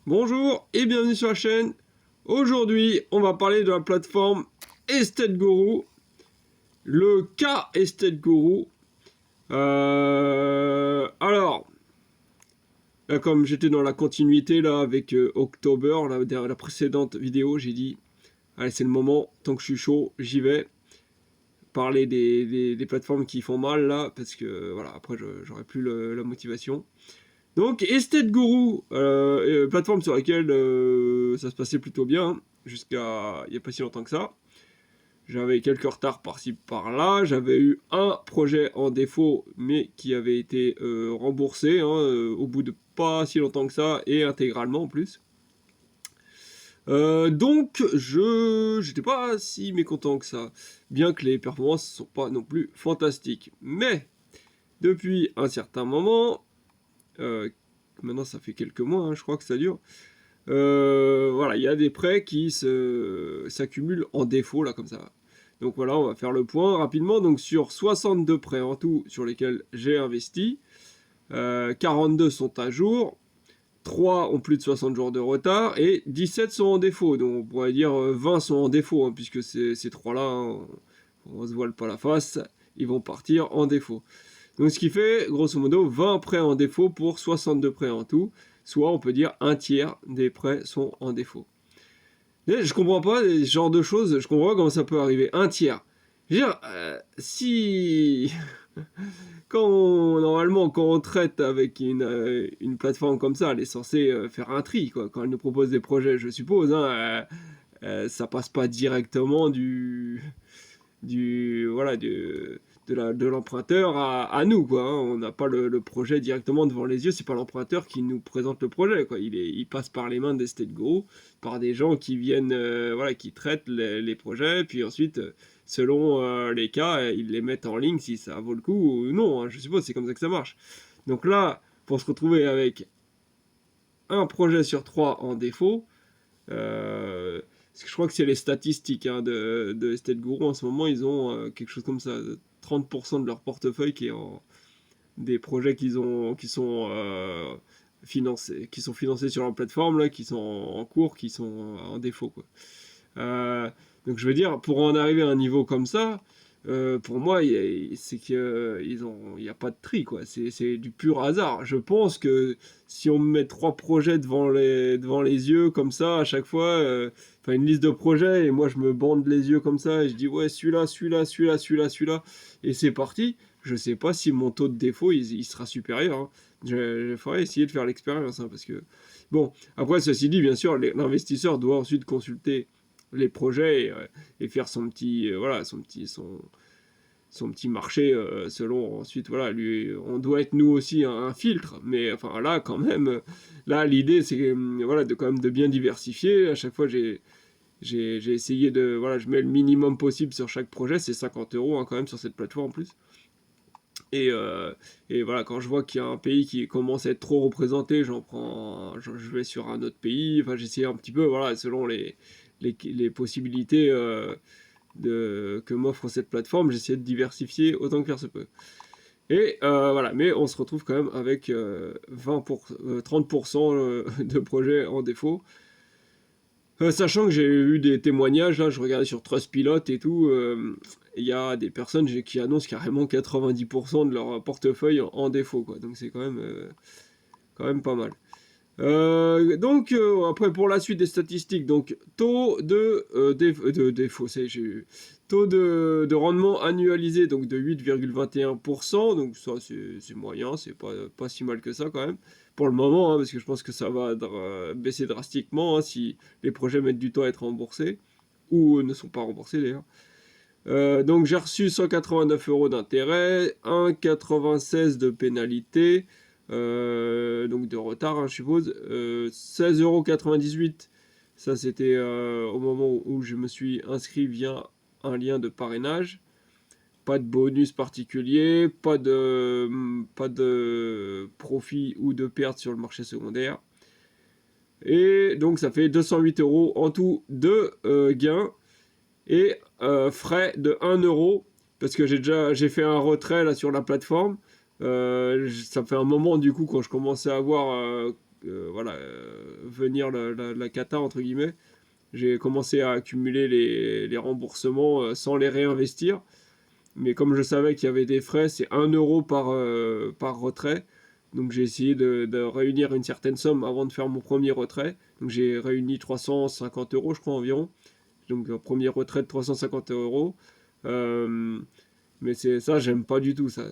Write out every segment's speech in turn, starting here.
Bonjour et bienvenue sur la chaîne. Aujourd'hui, on va parler de la plateforme Estate Guru, le cas Estate Guru. Alors, là, comme j'étais dans la continuité là avec October, la précédente vidéo, j'ai dit, allez, c'est le moment, tant que je suis chaud, j'y vais. Parler des plateformes qui font mal là, parce que voilà, après j'aurai plus la motivation. Donc, Estate Guru, plateforme sur laquelle ça se passait plutôt bien, hein, jusqu'à il n'y a pas si longtemps que ça. J'avais quelques retards par-ci par-là. J'avais eu un projet en défaut, mais qui avait été remboursé hein, au bout de pas si longtemps que ça, et intégralement en plus. Donc, j'étais pas si mécontent que ça, bien que les performances ne sont pas non plus fantastiques. Mais, depuis un certain moment, maintenant ça fait quelques mois, hein, je crois que ça dure. Voilà, il y a des prêts qui s'accumulent en défaut, là, comme ça. Donc voilà, on va faire le point rapidement. Donc sur 62 prêts en tout sur lesquels j'ai investi, 42 sont à jour, 3 ont plus de 60 jours de retard et 17 sont en défaut. Donc on pourrait dire 20 sont en défaut, hein, puisque ces 3-là, hein, on se voile pas la face, ils vont partir en défaut. Donc ce qui fait, grosso modo, 20 prêts en défaut pour 62 prêts en tout. Soit on peut dire un tiers des prêts sont en défaut. Et je comprends pas ce genre de choses, je comprends pas comment ça peut arriver. Un tiers. Je veux dire, si... Normalement, quand on traite avec une plateforme comme ça, elle est censée faire un tri, quoi. Quand elle nous propose des projets, je suppose, hein, ça passe pas directement voilà, de l'emprunteur à nous, quoi, hein. On n'a pas le projet directement devant les yeux, c'est pas l'emprunteur qui nous présente le projet, quoi. Il passe par les mains d'Estate Guru, par des gens qui viennent, voilà, qui traitent les projets, puis ensuite, selon les cas, ils les mettent en ligne si ça vaut le coup ou non, hein. Je suppose c'est comme ça que ça marche. Donc là, pour se retrouver avec un projet sur 3 en défaut, parce que je crois que c'est les statistiques hein, de Estate Guru en ce moment, ils ont quelque chose comme ça, 30% de leur portefeuille qui est en des projets qui sont financés sur leur plateforme, là, qui sont en cours, qui sont en défaut, quoi. Donc je veux dire, pour en arriver à un niveau comme ça, pour moi, c'est qu'il n'y a pas de tri, quoi. C'est du pur hasard. Je pense que si on me met 3 projets devant les yeux, comme ça, à chaque fois, enfin une liste de projets, et moi je me bande les yeux comme ça, et je dis, ouais, celui-là, celui-là, celui-là, celui-là, celui-là, et c'est parti. Je sais pas si mon taux de défaut, il sera supérieur, hein. Je ferai essayer de faire l'expérience, hein, parce que... Bon, après, ceci dit, bien sûr, l'investisseur doit ensuite consulter les projets et faire son petit voilà son petit marché selon ensuite voilà lui on doit être nous aussi un filtre mais enfin là quand même là l'idée c'est voilà de quand même de bien diversifier à chaque fois j'ai essayé de voilà je mets le minimum possible sur chaque projet c'est 50 € hein, quand même sur cette plateforme en plus et voilà quand je vois qu'il y a un pays qui commence à être trop représenté je vais sur un autre pays enfin j'essaie un petit peu voilà selon les possibilités que m'offre cette plateforme, j'essaie de diversifier autant que faire se peut. Et voilà, mais on se retrouve quand même avec 30% de projets en défaut. Sachant que j'ai eu des témoignages, là, je regardais sur Trustpilot et tout, il y a des personnes qui annoncent carrément 90% de leur portefeuille en défaut, quoi. Donc c'est quand même pas mal. Donc après pour la suite des statistiques, donc taux de défaut, taux de rendement annualisé donc de 8,21%, donc ça c'est moyen, c'est pas si mal que ça quand même pour le moment, hein, parce que je pense que ça va baisser drastiquement hein, si les projets mettent du temps à être remboursés ou ne sont pas remboursés d'ailleurs. Donc j'ai reçu 189 € d'intérêt, 1,96 de pénalité, donc de retard, hein, je suppose. 16,98 €, ça c'était au moment où je me suis inscrit via un lien de parrainage. Pas de bonus particulier, pas de profit ou de perte sur le marché secondaire. Et donc ça fait 208 € en tout de gains et frais de 1 € parce que j'ai fait un retrait là sur la plateforme. Ça fait un moment du coup quand je commençais à avoir voilà, venir la cata, entre guillemets, j'ai commencé à accumuler les remboursements sans les réinvestir. Mais comme je savais qu'il y avait des frais, c'est 1 € par retrait. Donc j'ai essayé de réunir une certaine somme avant de faire mon premier retrait. Donc j'ai réuni 350 € je crois environ. Donc un premier retrait de 350 €. Euh, mais c'est ça, j'aime pas du tout ça.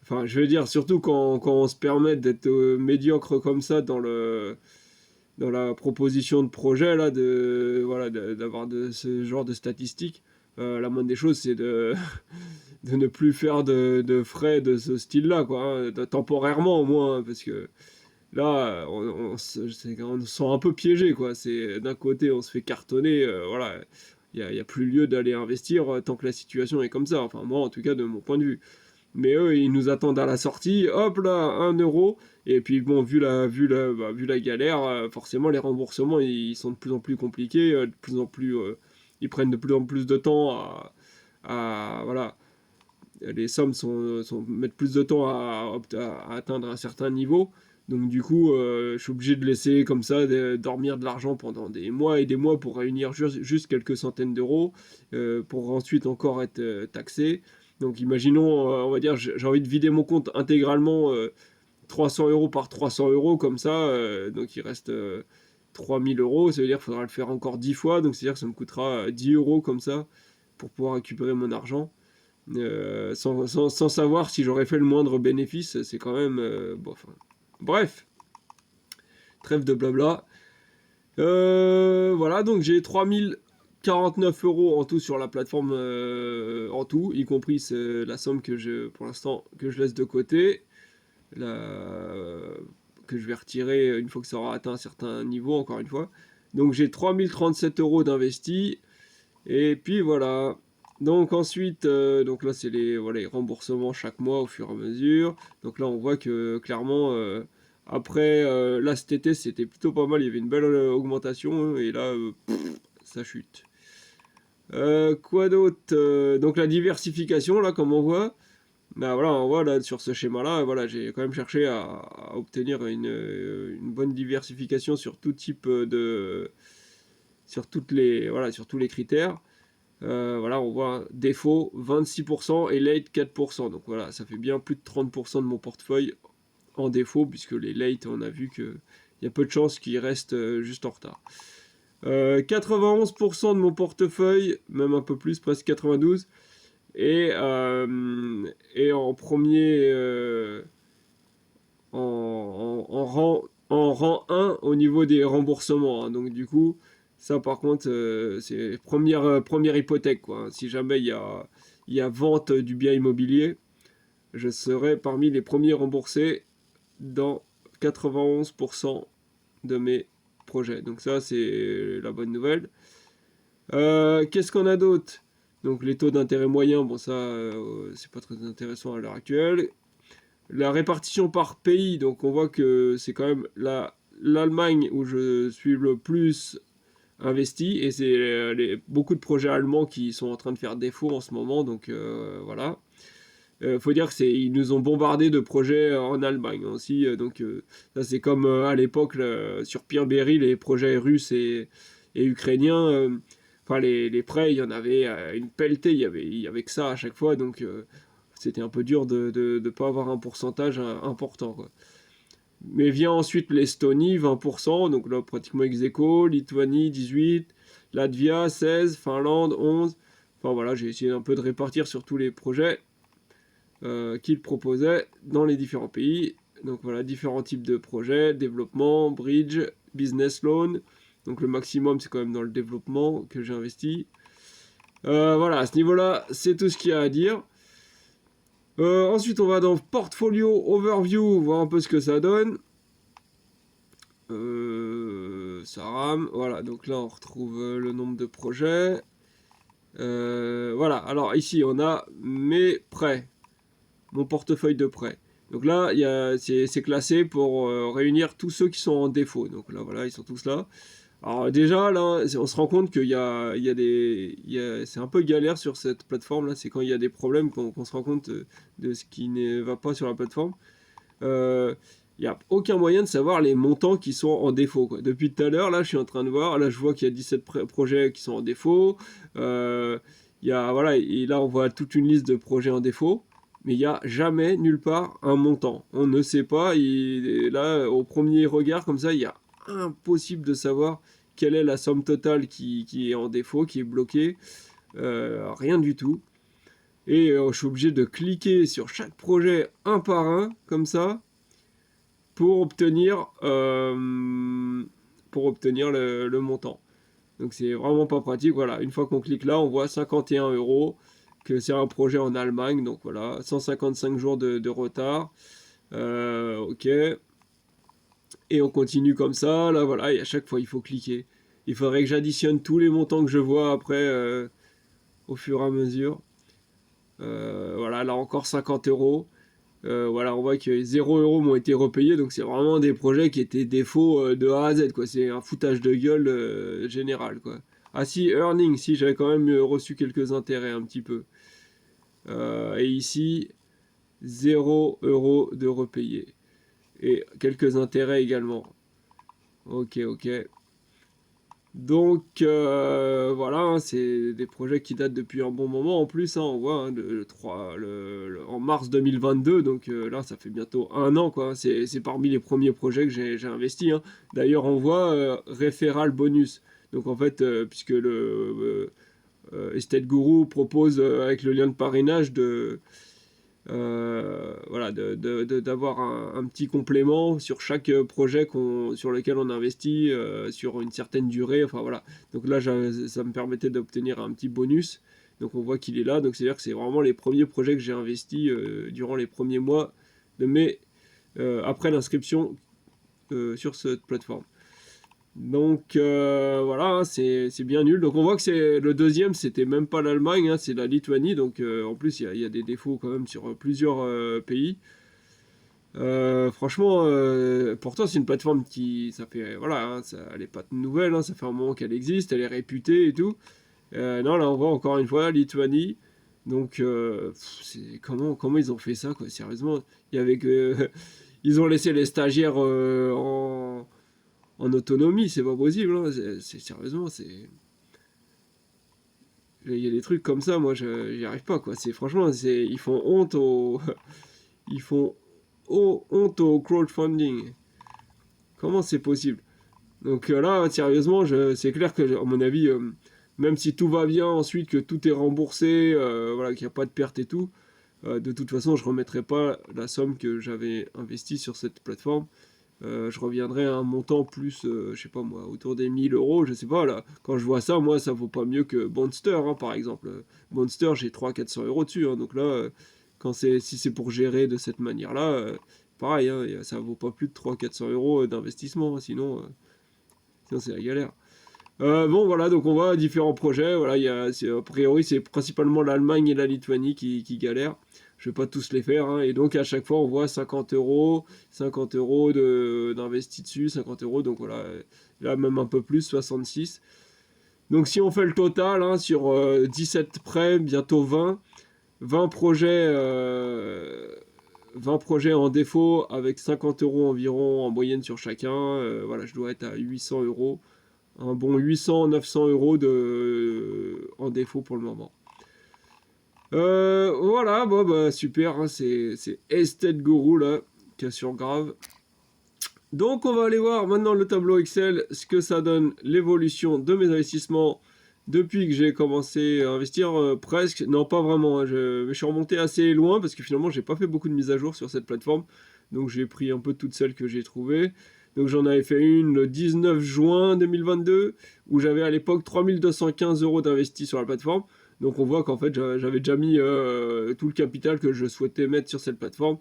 Enfin, je veux dire, surtout quand on se permet d'être médiocre comme ça dans la proposition de projet, là, voilà, d'avoir ce genre de statistiques. La moindre des choses, c'est de ne plus faire de frais de ce style-là, quoi, hein, temporairement au moins, hein, parce que là, on se sent un peu piégé, quoi. C'est d'un côté, on se fait cartonner, voilà, y a plus lieu d'aller investir tant que la situation est comme ça. Enfin, moi, en tout cas, de mon point de vue. Mais eux, ils nous attendent à la sortie, hop là, 1 €. Et puis bon, vu la galère, forcément les remboursements ils sont de plus en plus compliqués, de plus en plus, ils prennent de plus en plus de temps voilà, les sommes mettent plus de temps à atteindre un certain niveau. Donc du coup, je suis obligé de laisser comme ça dormir de l'argent pendant des mois et des mois pour réunir juste quelques centaines d'euros, pour ensuite encore être taxé. Donc imaginons, on va dire, j'ai envie de vider mon compte intégralement, 300 € par 300 € comme ça, donc il reste 3 000 €, ça veut dire qu'il faudra le faire encore 10 fois, donc c'est-à-dire que ça me coûtera 10 € comme ça pour pouvoir récupérer mon argent. Sans savoir si j'aurais fait le moindre bénéfice, c'est quand même bof. Bref, trêve de blabla. Voilà, donc j'ai 3 049 € en tout sur la plateforme, en tout, y compris la somme pour l'instant, que je laisse de côté, que je vais retirer une fois que ça aura atteint un certain niveau, encore une fois. Donc j'ai 3 037 € d'investis, et puis voilà. Donc ensuite, donc là c'est voilà, les remboursements chaque mois au fur et à mesure. Donc là on voit que clairement, après, là cet été c'était plutôt pas mal, il y avait une belle augmentation, hein, et là ça chute. Quoi d'autre? Donc la diversification, là comme on voit, bah voilà, on voit là sur ce schéma-là, voilà, j'ai quand même cherché à obtenir une bonne diversification sur tout type sur voilà, sur tous les critères. Voilà, on voit défaut 26% et late 4%. Donc voilà, ça fait bien plus de 30% de mon portefeuille en défaut, puisque les late, on a vu qu'il y a peu de chances qu'ils restent juste en retard. 91% de mon portefeuille, même un peu plus, presque 92%, et en premier, en rang 1 au niveau des remboursements, hein. Donc du coup, ça par contre, c'est première hypothèque, quoi, hein. Si jamais il y a vente du bien immobilier, je serai parmi les premiers remboursés dans 91% de mes projets. Donc ça, c'est la bonne nouvelle. Qu'est-ce qu'on a d'autre? Donc les taux d'intérêt moyens, bon ça, c'est pas très intéressant à l'heure actuelle. La répartition par pays, donc on voit que c'est quand même l'Allemagne où je suis le plus investi, et c'est beaucoup de projets allemands qui sont en train de faire défaut en ce moment, donc voilà. Faut dire que ils nous ont bombardé de projets en Allemagne aussi, donc ça c'est comme à l'époque sur Pierre Berry, les projets russes et ukrainiens, enfin les prêts, il y en avait une pelletée, il y avait que ça à chaque fois, donc c'était un peu dur de ne pas avoir un pourcentage important, quoi. Mais vient ensuite l'Estonie, 20%, donc là pratiquement ex aequo, Lituanie, 18%, Latvia, 16%, Finlande, 11%. Enfin voilà, j'ai essayé un peu de répartir sur tous les projets qu'ils proposaient dans les différents pays. Donc voilà, différents types de projets, développement, bridge, business loan. Donc le maximum, c'est quand même dans le développement que j'ai investi. Voilà, à ce niveau-là, c'est tout ce qu'il y a à dire. Ensuite, on va dans Portfolio Overview, voir un peu ce que ça donne. Ça rame. Voilà, donc là, on retrouve le nombre de projets. Voilà, alors ici, on a mes prêts, mon portefeuille de prêts. Donc là, c'est classé pour réunir tous ceux qui sont en défaut. Donc là, voilà, ils sont tous là. Alors déjà, là, on se rend compte qu'il c'est un peu galère sur cette plateforme-là. C'est quand il y a des problèmes qu'on se rend compte de ce qui ne va pas sur la plateforme. il n'y a aucun moyen de savoir les montants qui sont en défaut, quoi. Depuis tout à l'heure, là, je suis en train de voir, là, je vois qu'il y a 17 projets qui sont en défaut. Il y a, voilà, et là, on voit toute une liste de projets en défaut, mais il n'y a jamais, nulle part, un montant. On ne sait pas, et là, au premier regard, comme ça, il y a impossible de savoir quelle est la somme totale qui est en défaut, qui est bloquée. Rien du tout. Et je suis obligé de cliquer sur chaque projet un par un, comme ça, pour obtenir, le montant. Donc c'est vraiment pas pratique. Voilà, une fois qu'on clique là, on voit 51 euros, que c'est un projet en Allemagne. Donc voilà, 155 jours de retard. Ok. Et on continue comme ça. Là, voilà, et à chaque fois, il faut cliquer. Il faudrait que j'additionne tous les montants que je vois après, au fur et à mesure. Voilà, là encore 50 euros. Voilà, on voit que 0 euros m'ont été repayés, donc c'est vraiment des projets qui étaient défauts de A à Z, quoi. C'est un foutage de gueule général, quoi. Ah si, earning, si, j'avais quand même reçu quelques intérêts un petit peu. Et ici, 0 euros de repayés. Et quelques intérêts également. Ok, ok. Donc voilà, hein, c'est des projets qui datent depuis un bon moment en plus, hein, on voit hein, en mars 2022, donc là ça fait bientôt un an quoi, hein, c'est parmi les premiers projets que j'ai investi. Hein. D'ailleurs on voit référal bonus, donc en fait puisque le Estate Guru propose avec le lien de parrainage voilà, d'avoir un petit complément sur chaque projet sur lequel on investit sur une certaine durée. Enfin voilà. Donc là, ça me permettait d'obtenir un petit bonus. Donc on voit qu'il est là. Donc c'est-à-dire que c'est vraiment les premiers projets que j'ai investis durant les premiers mois de mai après l'inscription sur cette plateforme. Donc voilà, hein, c'est bien nul. Donc on voit que c'est le deuxième, c'était même pas l'Allemagne, hein, c'est la Lituanie. Donc en plus, il y a des défauts quand même sur plusieurs pays. Franchement, pourtant c'est une plateforme qui, ça fait, voilà, hein, elle est pas nouvelle, hein, ça fait un moment qu'elle existe, elle est réputée et tout. Non, là on voit encore une fois Lituanie. Donc comment ils ont fait ça, quoi, sérieusement. Il y avait que ils ont laissé les stagiaires en autonomie, c'est pas possible. Hein. Sérieusement, il y a des trucs comme ça, moi, j'y arrive pas, quoi. Franchement, ils font honte au, ils font honte au crowdfunding. Comment c'est possible? Donc là, sérieusement, c'est clair que, à mon avis, même si tout va bien ensuite, que tout est remboursé, voilà, qu'il n'y a pas de perte et tout, de toute façon, je remettrai pas la somme que j'avais investie sur cette plateforme. Je reviendrai à un montant plus, je sais pas moi, autour des 1000 euros, je sais pas, là. Quand je vois ça, moi, ça vaut pas mieux que Monster, hein, par exemple. Monster, j'ai 300-400 euros dessus, hein, donc là, si c'est pour gérer de cette manière-là, pareil, hein, ça vaut pas plus de 300-400 euros d'investissement, hein, sinon c'est la galère. Bon, voilà, donc on voit différents projets. Voilà, a priori, c'est principalement l'Allemagne et la Lituanie qui galèrent. Je vais pas tous les faire. Hein, et donc, à chaque fois, on voit 50 euros d'investi dessus, 50 euros. Donc, voilà, là, même un peu plus, 66. Donc, si on fait le total, hein, sur 17 prêts, bientôt 20 projets, 20 projets en défaut avec 50 euros environ en moyenne sur chacun. Voilà, je dois être à 800 euros un bon 800-900 euros en défaut pour le moment. Voilà, bon, bah, super, hein, c'est Estate Guru là, cassure grave. Donc on va aller voir maintenant le tableau Excel, ce que ça donne l'évolution de mes investissements depuis que j'ai commencé à investir presque, non pas vraiment, hein, je suis remonté assez loin parce que finalement j'ai pas fait beaucoup de mises à jour sur cette plateforme, donc j'ai pris un peu toutes celles que j'ai trouvées. Donc j'en avais fait une le 19 juin 2022 où j'avais à l'époque 3215 euros d'investis sur la plateforme. Donc on voit qu'en fait j'avais déjà mis tout le capital que je souhaitais mettre sur cette plateforme.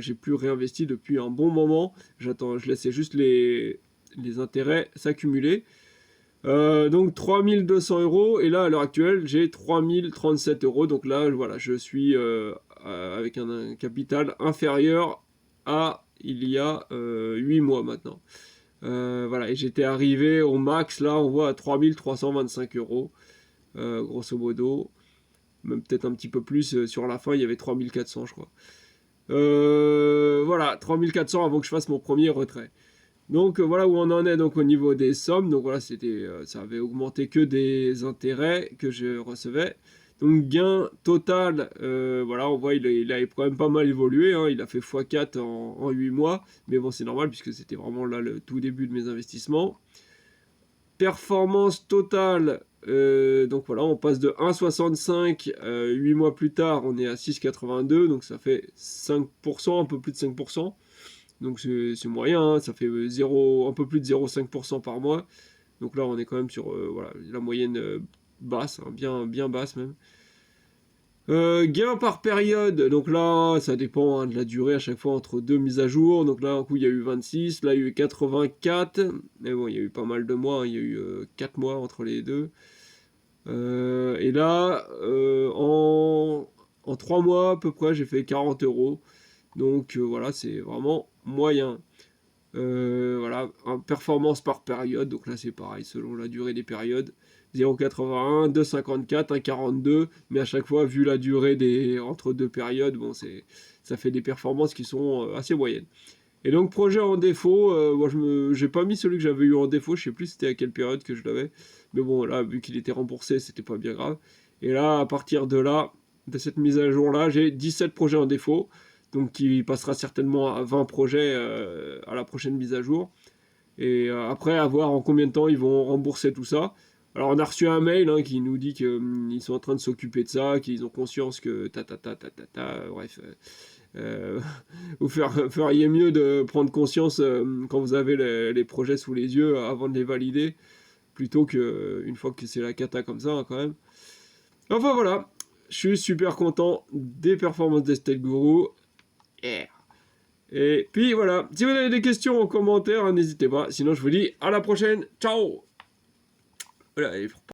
J'ai plus réinvesti depuis un bon moment. Je laissais juste les intérêts s'accumuler. Donc 3200 euros et là à l'heure actuelle j'ai 3037 euros. Donc là voilà, je suis avec un capital inférieur à il y a 8 mois maintenant. Voilà, et j'étais arrivé au max, là on voit à 3325 euros, grosso modo, même peut-être un petit peu plus, sur la fin il y avait 3400 je crois. Voilà, 3400 avant que je fasse mon premier retrait. Donc voilà où on en est donc au niveau des sommes. Donc voilà, ça avait augmenté que des intérêts que je recevais. Donc gain total, voilà, on voit il a quand même pas mal évolué, hein. Il a fait x4 en 8 mois. Mais bon, c'est normal puisque c'était vraiment là le tout début de mes investissements. Performance totale, donc voilà, on passe de 1,65, 8 mois plus tard, on est à 6,82, donc ça fait 5%, un peu plus de 5%. Donc c'est moyen, hein, ça fait 0, un peu plus de 0,5% par mois. Donc là, on est quand même sur voilà, la moyenne basse, hein, bien basse même. Gain par période, donc là, ça dépend hein, de la durée à chaque fois entre deux mises à jour. Donc là, un coup, il y a eu 26, là, il y a eu 84. Mais bon, il y a eu pas mal de mois, hein, il y a eu 4 mois entre les deux. Et là, en 3 mois à peu près, j'ai fait 40 euros. Donc voilà, c'est vraiment moyen. Voilà, performance par période, donc là c'est pareil, selon la durée des périodes. 0,81, 2,54, 1,42, mais à chaque fois, vu la durée entre deux périodes, bon, ça fait des performances qui sont assez moyennes. Et donc, projet en défaut, moi j'ai pas mis celui que j'avais eu en défaut, je sais plus c'était à quelle période que je l'avais, mais bon, là, vu qu'il était remboursé, c'était pas bien grave. Et là, à partir de là, de cette mise à jour-là, j'ai 17 projets en défaut, donc qui passera certainement à 20 projets à la prochaine mise à jour. Et après, à voir en combien de temps ils vont rembourser tout ça. Alors, on a reçu un mail hein, qui nous dit qu'ils sont en train de s'occuper de ça, qu'ils ont conscience que bref. Vous feriez mieux de prendre conscience quand vous avez les projets sous les yeux avant de les valider, plutôt qu'une fois que c'est la cata comme ça, hein, quand même. Enfin voilà, je suis super content des performances d'Estelle Guru. Yeah. Et puis voilà, si vous avez des questions en commentaire, n'hésitez pas. Sinon, je vous dis à la prochaine. Ciao. Voilà,